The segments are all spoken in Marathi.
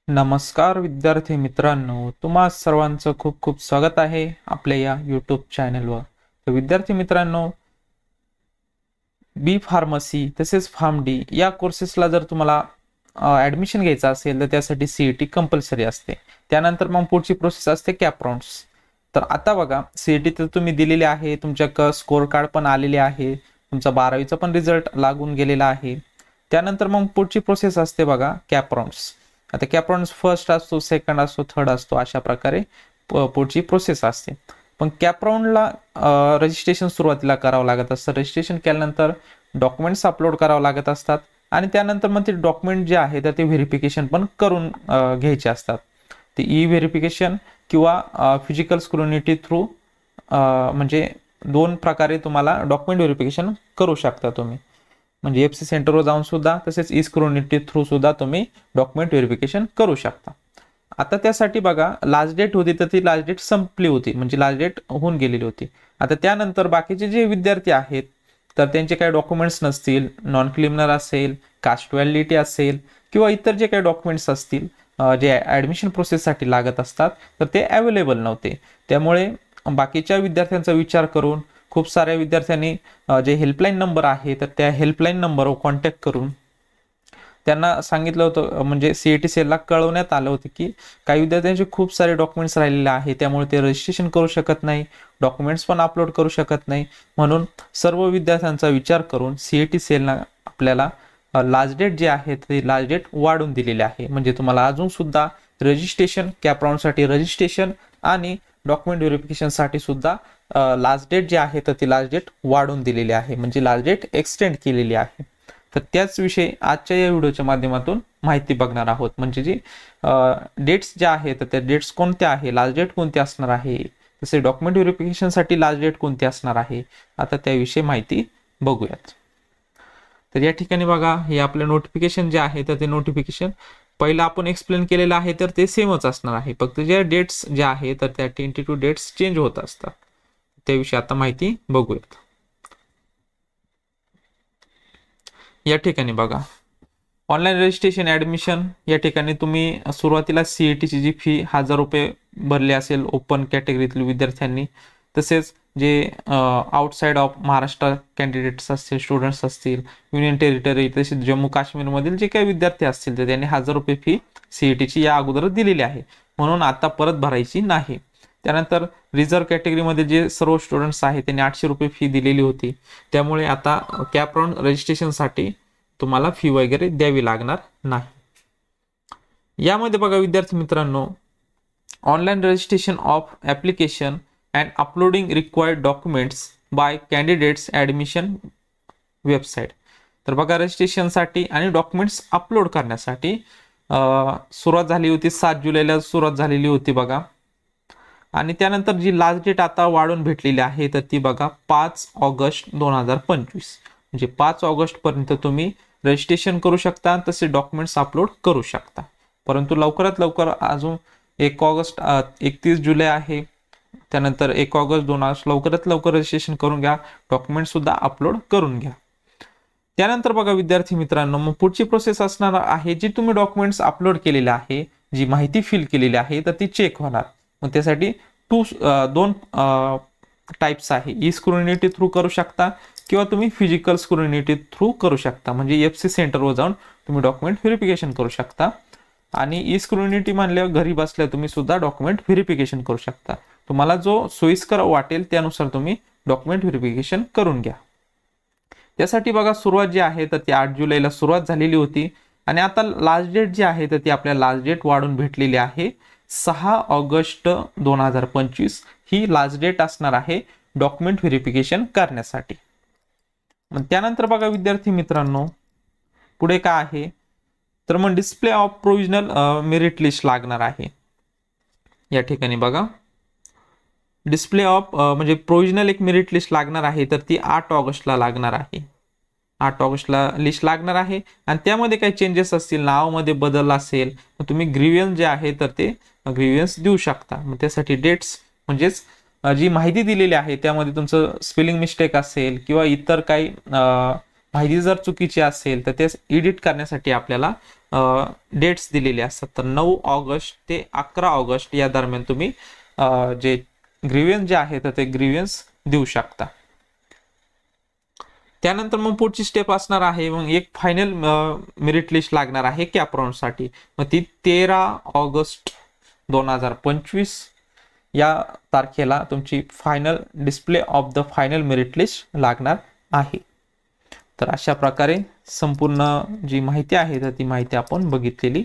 नमस्कार विद्यार्थी मित्रांनो, तुम्हा सर्वांचं खूप खूप स्वागत आहे आपल्या या यूट्यूब चॅनलवर. तर विद्यार्थी मित्रांनो, बी फार्मसी तसेच फार्म डी या कोर्सेसला जर तुम्हाला ॲडमिशन घ्यायचं असेल तर त्यासाठी CET कंपल्सरी असते. त्यानंतर मग पुढची प्रोसेस असते कॅप राऊंड्स. तर आता बघा, CET तर तुम्ही दिलेली आहे, तुमच्या स्कोर कार्ड पण आलेले आहे, तुमचा 12वीचा पण रिझल्ट लागून गेलेला आहे. त्यानंतर मग पुढची प्रोसेस असते बघा कॅप राऊंड्स. आता कॅप राऊंड फर्स्ट असतो, सेकंड असतो, थर्ड असतो, अशा प्रकारे पुढची प्रोसेस असते. पण कॅप राऊंडला रजिस्ट्रेशन सुरुवातीला करावं लागत असतं. रजिस्ट्रेशन केल्यानंतर डॉक्युमेंट्स अपलोड करावं लागत असतात आणि त्यानंतर मग ते डॉक्युमेंट जे आहे तर ते व्हेरिफिकेशन पण करून घ्यायचे असतात. ते ई व्हेरिफिकेशन किंवा फिजिकल स्क्रुनिटी थ्रू, म्हणजे दोन प्रकारे तुम्हाला डॉक्युमेंट व्हेरिफिकेशन करू शकता तुम्ही. म्हणजे FC सेंटरवर जाऊन सुद्धा, तसेच ई स्क्रुनिटी थ्रू सुद्धा तुम्ही डॉक्युमेंट व्हेरिफिकेशन करू शकता. आता त्यासाठी बघा, लास्ट डेट होती तर ती लास्ट डेट संपली होती, म्हणजे लास्ट डेट होऊन गेलेली होती. आता त्यानंतर बाकीचे जे विद्यार्थी आहेत तर त्यांचे काही डॉक्युमेंट्स नसतील, नॉन क्रिमिनल असेल, कास्ट व्हॅलिडिटी असेल किंवा इतर जे काही डॉक्युमेंट्स असतील जे ॲडमिशन प्रोसेससाठी लागत असतात तर ते अवेलेबल नव्हते. त्यामुळे बाकीच्या विद्यार्थ्यांचा विचार करून खूप साऱ्या विद्यार्थ्यांनी जे हेल्पलाईन नंबर आहे तर त्या हेल्पलाईन नंबरवर कॉन्टॅक्ट करून त्यांना सांगितलं होतं, म्हणजे CET सेलला कळवण्यात आलं होतं की काही विद्यार्थ्यांचे खूप सारे डॉक्युमेंट्स राहिलेले आहे, त्यामुळे ते रजिस्ट्रेशन करू शकत नाही, डॉक्युमेंट्स पण अपलोड करू शकत नाही. म्हणून सर्व विद्यार्थ्यांचा विचार करून CET सेलला आपल्याला लास्ट डेट जे आहे ते लास्ट डेट वाढून दिलेली आहे. म्हणजे तुम्हाला अजून सुद्धा रजिस्ट्रेशन, कॅप राऊंडसाठी रजिस्ट्रेशन आणि डॉक्युमेंट व्हेरिफिकेशनसाठी सुद्धा लास्ट डेट जे आहे तर ती लास्ट डेट वाढून दिलेली आहे, म्हणजे लास्ट डेट एक्सटेंड केलेली आहे. तर त्याच विषयी आजच्या या व्हिडिओच्या माध्यमातून माहिती बघणार आहोत. म्हणजे जी डेट्स ज्या आहेत तर त्या डेट्स कोणत्या आहे, लास्ट डेट कोणती असणार आहे, तसे डॉक्युमेंट व्हेरिफिकेशनसाठी लास्ट डेट कोणती असणार आहे, आता त्याविषयी माहिती बघूयात. तर या ठिकाणी बघा, हे आपले नोटिफिकेशन जे आहे तर ते नोटिफिकेशन पहिलं आपण एक्सप्लेन केलेलं आहे तर ते सेमच असणार आहे. फक्त ज्या डेट्स ज्या आहेत तर त्या टेंटेटिव्ह डेट्स चेंज होत असतात. त्याविषयी आता माहिती बघूयात. या ठिकाणी बघा, ऑनलाईन रजिस्ट्रेशन ॲडमिशन या ठिकाणी तुम्ही सुरुवातीला CETची जी फी 1000 रुपये भरली असेल ओपन कॅटेगरीतील विद्यार्थ्यांनी, तसेच जे आउटसाइड ऑफ महाराष्ट्र कॅन्डिडेट्स असतील, स्टुडंट्स असतील, युनियन टेरिटरी तसेच जम्मू काश्मीरमधील जे काही विद्यार्थी असतील तर त्यांनी 1000 रुपये फी CETची या अगोदर दिलेली आहे, म्हणून आता परत भरायची नाही. त्यानंतर रिझर्व्ह कॅटेगरीमध्ये जे सर्व स्टुडंट्स आहेत त्यांनी 800 रुपये फी दिलेली होती, त्यामुळे आता कॅप राऊंड रजिस्ट्रेशनसाठी तुम्हाला फी वगैरे द्यावी लागणार नाही. यामध्ये बघा विद्यार्थी मित्रांनो, online registration of application and uploading required documents by candidates admission website. तर बघा, रजिस्ट्रेशनसाठी आणि डॉक्युमेंट्स अपलोड करण्यासाठी सुरुवात झाली होती 7 जुलैला सुरुवात झालेली होती बघा. आणि त्यानंतर जी लास्ट डेट आता वाढून भेटलेली आहे तर ती बघा 5 ऑगस्ट 2025, म्हणजे 5 ऑगस्ट पर्यंत तुम्ही रजिस्ट्रेशन करू शकता, तसे डॉक्युमेंट्स अपलोड करू शकता. परंतु लवकरात लवकर अजून 1 ऑगस्ट 31 जुलै आहे, त्यानंतर 1 ऑगस्ट 2 ऑगस्ट लवकरात लवकर रजिस्ट्रेशन करून घ्या, डॉक्युमेंट सुद्धा अपलोड करून घ्या. त्यानंतर बघा विद्यार्थी मित्रांनो, मग पुढची प्रोसेस असणार आहे, जी तुम्ही डॉक्युमेंट्स अपलोड केलेले आहे, जी माहिती फिल केलेली आहे तर ती चेक होणार. मग त्यासाठी दोन टाइप्स आहे, ई स्क्रुनिटी थ्रू करू शकता किंवा तुम्ही फिजिकल स्क्रुनिटी थ्रू करू शकता. म्हणजे FC सेंटरवर जाऊन तुम्ही डॉक्युमेंट व्हेरिफिकेशन करू शकता, आणि ई स्क्रुनिटी म्हणल्यावर घरी बसल्या तुम्ही सुद्धा डॉक्युमेंट व्हेरिफिकेशन करू शकता. तुम्हाला जो सोयीस्कर वाटेल त्यानुसार तुम्ही डॉक्युमेंट व्हेरिफिकेशन करून घ्या. त्यासाठी बघा, सुरुवात जी आहे तर ती 8 जुलैला सुरुवात झालेली होती, आणि आता लास्ट डेट जी आहे तर ती आपल्या लास्ट डेट वाढून भेटलेली आहे 6 ऑगस्ट 2025 ही लास्ट डेट असणार आहे डॉक्युमेंट व्हेरिफिकेशन करण्यासाठी. मग त्यानंतर बघा विद्यार्थी मित्रांनो, पुढे काय आहे तर मग display of provisional merit list लागणार आहे. या ठिकाणी बघा, डिस्प्ले ऑफ म्हणजे प्रोव्हिजनल एक मेरिट लिस्ट लागणार आहे तर ती 8 ऑगस्टला लागणार आहे. 8 ऑगस्टला लिस्ट लागणार आहे, आणि त्यामध्ये काही चेंजेस असतील, नावामध्ये बदल असेल तर तुम्ही ग्रीव्हन्स जे आहे तर ते ग्रीव्हन्स देऊ शकता. मग त्यासाठी डेट्स म्हणजेच जी माहिती दिलेली आहे त्यामध्ये तुमचं स्पेलिंग मिस्टेक असेल किंवा इतर काही माहिती जर चुकीची असेल तर ते एडिट करण्यासाठी आपल्याला डेट्स दिलेले असतात. तर 9 ऑगस्ट ते 11 ऑगस्ट या दरम्यान तुम्ही जे ग्रीव्हन्स जे आहे तर ते ग्रीव्हन्स देऊ शकता. त्यानंतर मग पुढची स्टेप असणार आहे मग एक फायनल मेरिट लिस्ट लागणार आहे कॅप राऊंड साठी. मग ती 13 ऑगस्ट 2025 या तारखेला तुमची final display of the final merit list लागणार आहे. तर अशा प्रकारे संपूर्ण जी माहिती आहे तर ती माहिती आपण बघितलेली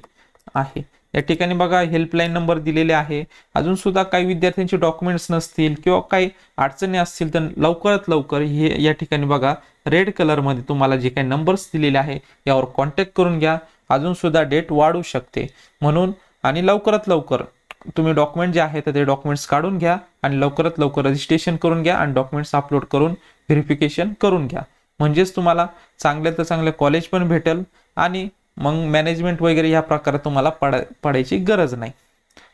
आहे. या ठिकाणी बघा हेल्पलाईन नंबर दिलेले आहे. अजून सुद्धा काही विद्यार्थ्यांचे डॉक्युमेंट्स नसतील किंवा काही अडचणी असतील तर लवकरात लवकर हे या ठिकाणी बघा रेड कलर मध्ये तुम्हाला जे काही नंबर्स दिलेले आहे यावर कॉन्टॅक्ट करून घ्या. अजून सुद्धा डेट वाढू शकते म्हणून आणि लवकरात लवकर तुम्ही डॉक्युमेंट जे आहे तर ते डॉक्युमेंट्स काढून घ्या आणि लवकरात लवकर रजिस्ट्रेशन करून घ्या आणि डॉक्युमेंट्स अपलोड करून व्हेरिफिकेशन करून घ्या. म्हणजेच तुम्हाला चांगल्या तर चांगले कॉलेज पण भेटेल आणि मग मॅनेजमेंट वगैरे या प्रकारात तुम्हाला पडायची गरज नाही.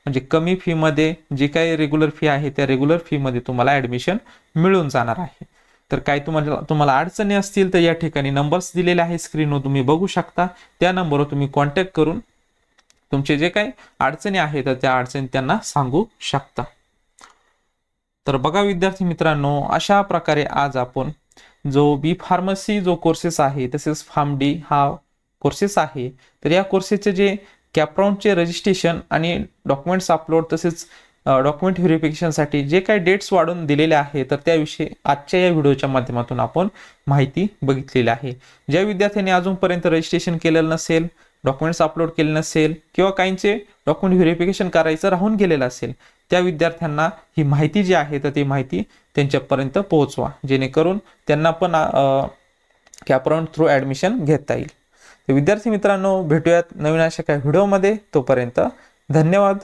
म्हणजे कमी फी मध्ये जी काही रेग्युलर फी आहे त्या रेग्युलर फी मध्ये तुम्हाला ऍडमिशन मिळून जाणार आहे. तर काही तुम्हाला अडचणी असतील तर या ठिकाणी नंबर्स दिलेले आहे स्क्रीनवर तुम्ही बघू शकता. त्या नंबरवर तुम्ही कॉन्टॅक्ट करून तुमचे जे काही अडचणी आहेत तर त्या अडचणी त्यांना सांगू शकता. तर बघा विद्यार्थी मित्रांनो अशा प्रकारे आज आपण जो बी फार्मसी जो कोर्सेस आहे तसेच फार्म डी हा कोर्सेस आहे तर या कोर्सेसचे जे कॅप राऊंडचे रजिस्ट्रेशन आणि डॉक्युमेंट्स अपलोड तसेच डॉक्युमेंट व्हेरिफिकेशनसाठी जे काही डेट्स वाढून दिलेले आहे तर त्याविषयी आजच्या या व्हिडिओच्या माध्यमातून आपण माहिती बघितलेली आहे. ज्या विद्यार्थ्यांनी अजूनपर्यंत रजिस्ट्रेशन केलेलं नसेल, डॉक्युमेंट्स अपलोड केले नसेल किंवा काहींचे डॉक्युमेंट व्हेरिफिकेशन करायचं राहून गेलेलं असेल त्या विद्यार्थ्यांना ही माहिती जी आहे तर ती माहिती त्यांच्यापर्यंत पोहोचवा जेणेकरून त्यांना पण कॅप राऊंड थ्रू ॲडमिशन घेता येईल. विद्यार्थी मित्रांनो भेटूयात नवीन अशा काही व्हिडिओमध्ये. तोपर्यंत धन्यवाद.